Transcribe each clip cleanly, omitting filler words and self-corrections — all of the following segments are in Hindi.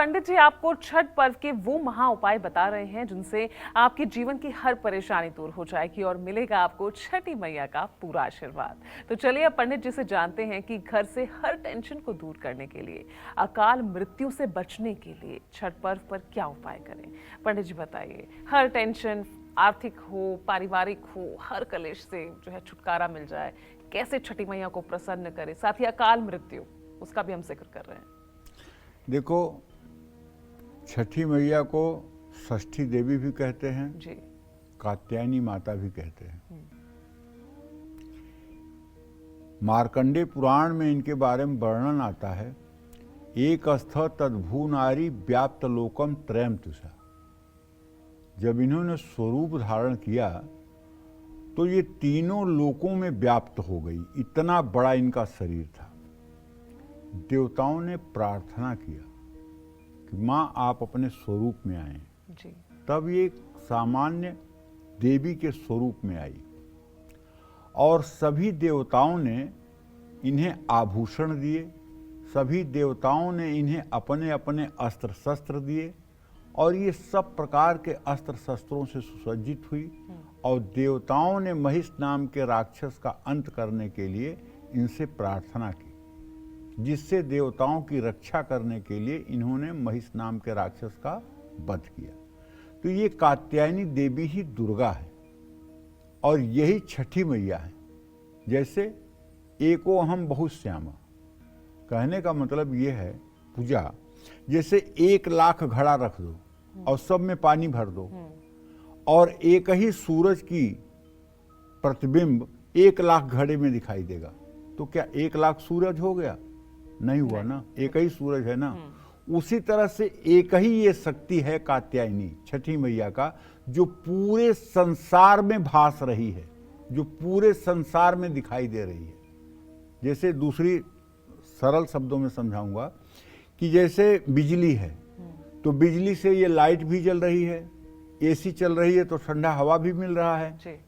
पंडित जी आपको छठ पर्व के वो महा उपाय बता रहे हैं जिनसे आपके जीवन की हर परेशानी दूर हो जाएगी और मिलेगा आपको छठी मैया का पूरा आशीर्वाद। तो चलिए अब पंडित जी से जानते हैं कि घर से हर टेंशन को दूर करने के लिए, अकाल मृत्यु से बचने के लिए छठ पर्व पर क्या उपाय करें। पंडित जी बताइए, हर टेंशन आर्थिक हो, पारिवारिक हो, हर कलेश से जो है छुटकारा मिल जाए, कैसे छठी मैया को प्रसन्न करें, साथ ही अकाल मृत्यु उसका भी हम जिक्र कर रहे हैं। देखो, छठी मैया को षष्ठी देवी भी कहते हैं जी, कात्यायनी माता भी कहते हैं। मार्कंडेय पुराण में इनके बारे में वर्णन आता है, एक स्थ तद्भू नारी व्याप्त लोकम त्रयम तुषा। जब इन्होंने स्वरूप धारण किया तो ये तीनों लोकों में व्याप्त हो गई, इतना बड़ा इनका शरीर था। देवताओं ने प्रार्थना किया कि माँ आप अपने स्वरूप में आए। जी। तब ये एक सामान्य देवी के स्वरूप में आई और सभी देवताओं ने इन्हें आभूषण दिए, सभी देवताओं ने इन्हें अपने अपने अस्त्र शस्त्र दिए और ये सब प्रकार के अस्त्र शस्त्रों से सुसज्जित हुई और देवताओं ने महिष नाम के राक्षस का अंत करने के लिए इनसे प्रार्थना की, जिससे देवताओं की रक्षा करने के लिए इन्होंने महिष नाम के राक्षस का वध किया। तो ये कात्यायनी देवी ही दुर्गा है और यही छठी मैया है। जैसे एको अहम बहुश्यामा, कहने का मतलब ये है पूजा, जैसे 1 लाख घड़ा रख दो और सब में पानी भर दो और एक ही सूरज की प्रतिबिंब 1 लाख घड़े में दिखाई देगा, तो क्या 1 लाख सूरज हो गया? नहीं हुआ ना, एक ही सूरज है ना। उसी तरह से एक ही ये शक्ति है कात्यायनी छठी मैया का, जो पूरे संसार में भास रही है, जो पूरे संसार में दिखाई दे रही है। जैसे दूसरी सरल शब्दों में समझाऊंगा कि जैसे बिजली है तो बिजली से ये लाइट भी जल रही है, एसी चल रही है तो ठंडा हवा भी मिल रहा है,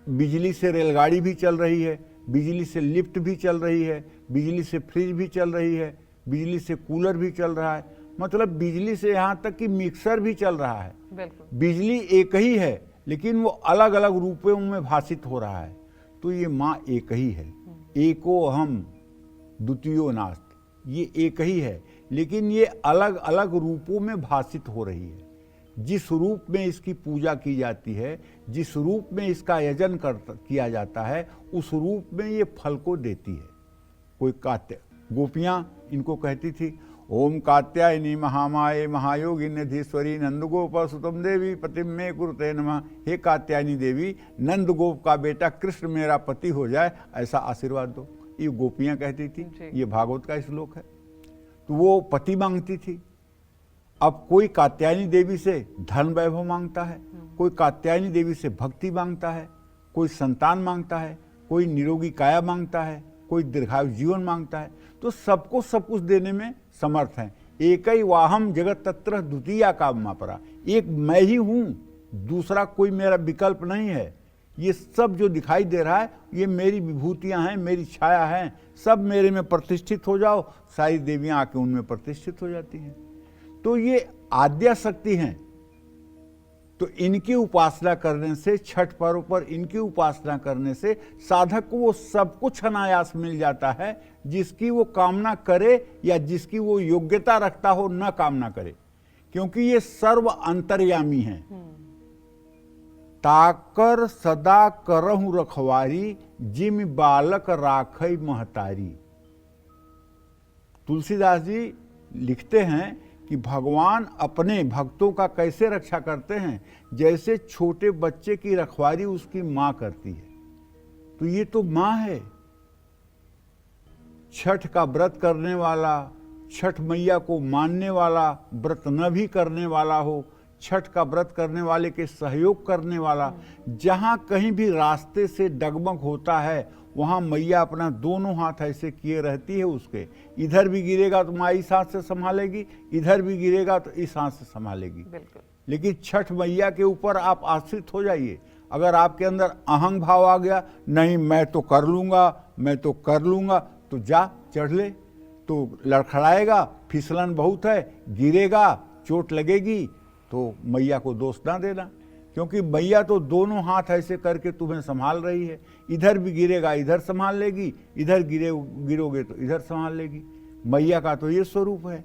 बिजली से रेलगाड़ी भी चल रही है, बिजली से लिफ्ट भी चल रही है, बिजली से फ्रिज भी चल रही है, बिजली से कूलर भी चल रहा है, मतलब बिजली से यहाँ तक कि मिक्सर भी चल रहा है। बिजली एक ही है लेकिन वो अलग अलग रूपों में भाषित हो रहा है। तो ये माँ एक ही है, एको अहम द्वितीयो नास्ति, ये एक ही है लेकिन ये अलग अलग रूपों में भाषित हो रही है। जिस रूप में इसकी पूजा की जाती है, जिस रूप में इसका यजन किया जाता है, उस रूप में ये फल को देती है। कोई गोपियाँ इनको कहती थी, ओम कात्यायनी महामाये महायोगी निधीश्वरी नंदगोप सुतम देवी पतिम में कुरुते नमः। हे कात्यायनी देवी, नंदगोप का बेटा कृष्ण मेरा पति हो जाए, ऐसा आशीर्वाद दो। ये गोपियाँ कहती थी, ये भागवत का श्लोक है। तो वो पति मांगती थी। अब कोई कात्यायनी देवी से धन वैभव मांगता है, कोई कात्यायनी देवी से भक्ति मांगता है, कोई संतान मांगता है, कोई निरोगी काया मांगता है, कोई दीर्घायु जीवन मांगता है। तो सबको सब कुछ देने में समर्थ है। एक ही वाहम जगत तत्र द्वितीया काममा परा, एक मैं ही हूं, दूसरा कोई मेरा विकल्प नहीं है। ये सब जो दिखाई दे रहा है ये मेरी विभूतियां हैं, मेरी छाया है, सब मेरे में प्रतिष्ठित हो जाओ। सारी देवियां आके उनमें प्रतिष्ठित हो जाती हैं। तो ये आद्या शक्ति हैं। तो इनकी उपासना करने से, छठ पर्व पर इनकी उपासना करने से साधक को वो सब कुछ अनायास मिल जाता है, जिसकी वो कामना करे या जिसकी वो योग्यता रखता हो न कामना करे, क्योंकि ये सर्व अंतर्यामी हैं। ताकर सदा करहु रखवारी, जिम बालक राखई महतारी। तुलसीदास जी लिखते हैं कि भगवान अपने भक्तों का कैसे रक्षा करते हैं, जैसे छोटे बच्चे की रखवाली उसकी मां करती है। तो ये तो मां है। छठ का व्रत करने वाला, छठ मैया को मानने वाला, व्रत न भी करने वाला हो, छठ का व्रत करने वाले के सहयोग करने वाला, जहां कहीं भी रास्ते से डगमग होता है वहां मैया अपना दोनों हाथ ऐसे किए रहती है उसके। इधर भी गिरेगा तो माँ इस हाथ से संभालेगी, इधर भी गिरेगा तो इस हाथ से संभालेगी। लेकिन छठ मैया के ऊपर आप आश्रित हो जाइए। अगर आपके अंदर अहंग भाव आ गया, नहीं मैं तो कर लूंगा, मैं तो कर लूंगा, तो जा चढ़ ले, तो लड़खड़ाएगा फिसलन बहुत है, गिरेगा, चोट लगेगी, तो मैया को दोष ना देना, क्योंकि मैया तो दोनों हाथ ऐसे करके तुम्हें संभाल रही है। इधर भी गिरेगा इधर संभाल लेगी, इधर गिरोगे तो इधर संभाल लेगी। मैया का तो ये स्वरूप है।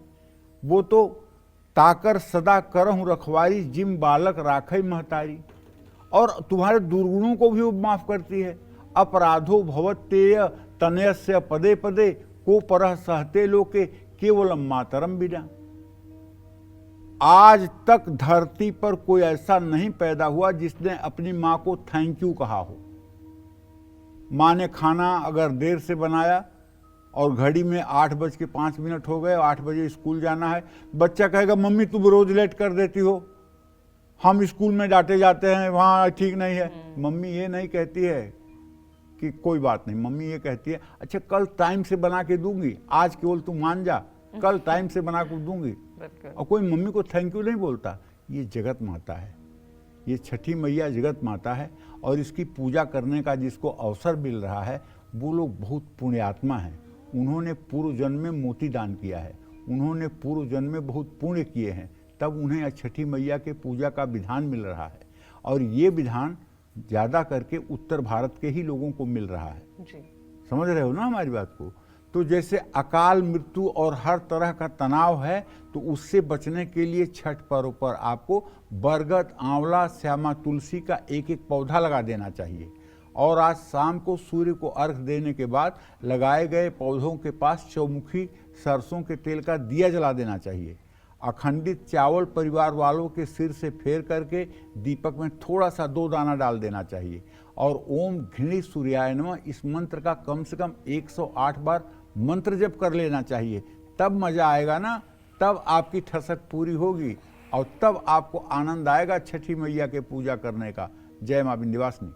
वो तो ताकर सदा करहूं रखवारी, जिम बालक राखई महतारी। और तुम्हारे दुर्गुणों को भी वो माफ करती है। अपराधो भवत्येय तनयस्य पदे पदे, को परह सहते लोके केवलम मातरम बिना। आज तक धरती पर कोई ऐसा नहीं पैदा हुआ जिसने अपनी मां को थैंक यू कहा हो। मां ने खाना अगर देर से बनाया और घड़ी में 8:05 हो गए, 8 बजे स्कूल जाना है, बच्चा कहेगा मम्मी तुम रोज लेट कर देती हो, हम स्कूल में डांटे जाते हैं, वहाँ ठीक नहीं है। मम्मी ये नहीं कहती है कि कोई बात नहीं, मम्मी ये कहती है अच्छा कल टाइम से बना के दूंगी, आज केवल तू मान जा, कल टाइम से बना के दूंगी। और कोई मम्मी को थैंक यू नहीं बोलता। ये जगत माता है, ये छठी मैया जगत माता है। और इसकी पूजा करने का जिसको अवसर मिल रहा है वो लोग बहुत पुण्यात्मा हैं। उन्होंने पूर्व जन्म में मोती दान किया है, उन्होंने पूर्व जन्म में बहुत पुण्य किए हैं, तब उन्हें छठी मैया के पूजा का विधान मिल रहा है। और ये विधान ज़्यादा करके उत्तर भारत के ही लोगों को मिल रहा है जी। समझ रहे हो ना हमारी बात को। तो जैसे अकाल मृत्यु और हर तरह का तनाव है, तो उससे बचने के लिए छठ पर्व पर आपको बरगद, आंवला, श्यामा तुलसी का एक एक पौधा लगा देना चाहिए। और आज शाम को सूर्य को अर्घ देने के बाद लगाए गए पौधों के पास चौमुखी सरसों के तेल का दिया जला देना चाहिए। अखंडित चावल परिवार वालों के सिर से फेर करके दीपक में थोड़ा सा 2 दाना डाल देना चाहिए। और ओम घृणी सूर्याय नमः इस मंत्र का कम से कम 108 बार मंत्र जप कर लेना चाहिए। तब मजा आएगा ना, तब आपकी ठसक पूरी होगी और तब आपको आनंद आएगा छठी मैया के पूजा करने का। जय मां विंध्यवासिनी।